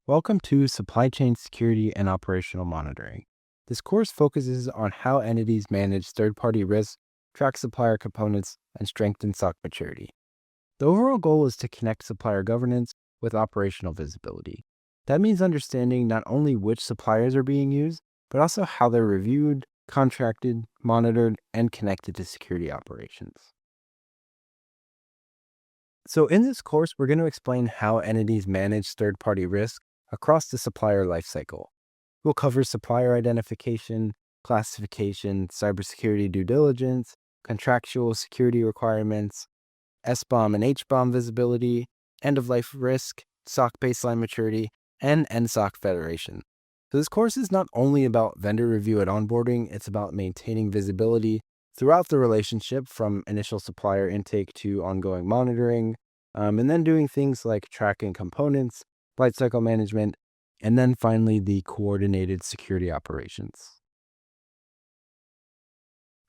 Welcome to Supply Chain Security and Operational Monitoring. This course focuses on how entities manage third party risks, track supplier components, and strengthen SOC maturity. The overall goal is to connect supplier governance with operational visibility. That means understanding not only which suppliers are being used, but also how they're reviewed, contracted, monitored, and connected to security operations. So, in this course, we're going to explain how entities manage third party risk across the supplier lifecycle. We'll cover supplier identification, classification, cybersecurity due diligence, contractual security requirements, SBOM and HBOM visibility, end of life risk, SOC baseline maturity, and NSOC federation. So, this course is not only about vendor review at onboarding, it's about maintaining visibility throughout the relationship from initial supplier intake to ongoing monitoring, and then doing things like tracking components, lifecycle management, and then finally the coordinated security operations.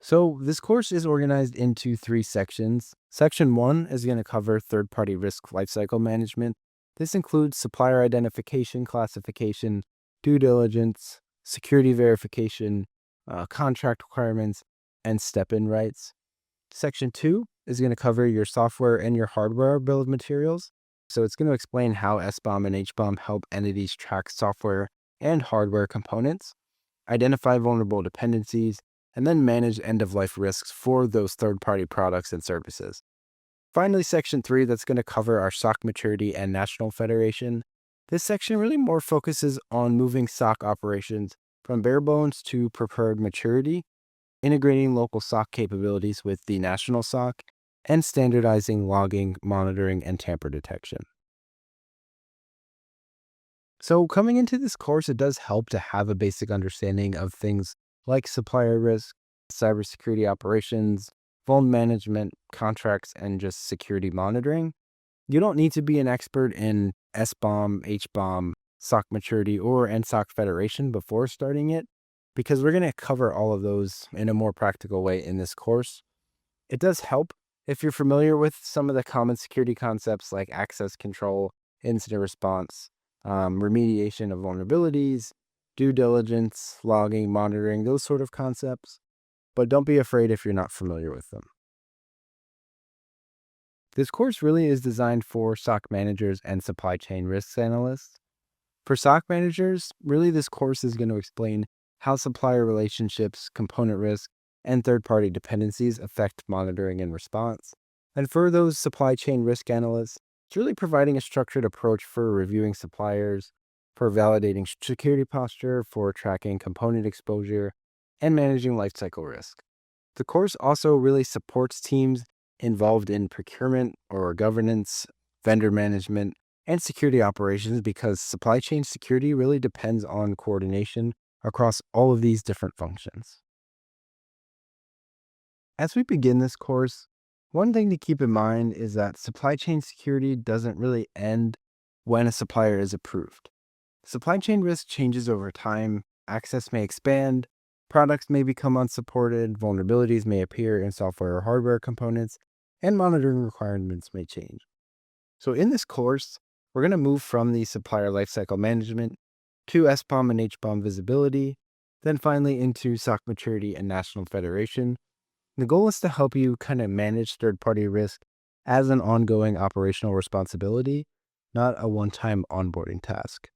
So this course is organized into three sections. Section 1 is going to cover third-party risk lifecycle management. This includes supplier identification, classification, due diligence, security verification, contract requirements, and step-in rights. Section 2 is going to cover your software and your hardware bill of materials. So it's going to explain how SBOM and HBOM help entities track software and hardware components, identify vulnerable dependencies, and then manage end-of-life risks for those third-party products and services. Finally, Section 3, that's going to cover our SOC maturity and national federation. This section really more focuses on moving SOC operations from bare bones to preferred maturity, integrating local SOC capabilities with the national SOC, and standardizing logging, monitoring, and tamper detection. So coming into this course, it does help to have a basic understanding of things like supplier risk, cybersecurity operations, vuln management, contracts, and just security monitoring. You don't need to be an expert in SBOM, HBOM, SOC maturity, or NSOC federation before starting it, because we're going to cover all of those in a more practical way in this course. It does help if you're familiar with some of the common security concepts like access control, incident response, remediation of vulnerabilities, due diligence, logging, monitoring, those sort of concepts. But don't be afraid if you're not familiar with them. This course really is designed for SOC managers and supply chain risks analysts. For SOC managers, really this course is going to explain how supplier relationships, component risk, and third-party dependencies affect monitoring and response. And for those supply chain risk analysts, it's really providing a structured approach for reviewing suppliers, for validating security posture, for tracking component exposure, and managing lifecycle risk. The course also really supports teams involved in procurement or governance, vendor management, and security operations because supply chain security really depends on coordination across all of these different functions. As we begin this course, one thing to keep in mind is that supply chain security doesn't really end when a supplier is approved. Supply chain risk changes over time, access may expand, products may become unsupported, vulnerabilities may appear in software or hardware components, and monitoring requirements may change. So in this course, we're going to move from the supplier lifecycle management to SBOM and HBOM visibility, then finally into SOC maturity and national federation. The goal is to help you kind of manage third-party risk as an ongoing operational responsibility, not a one-time onboarding task.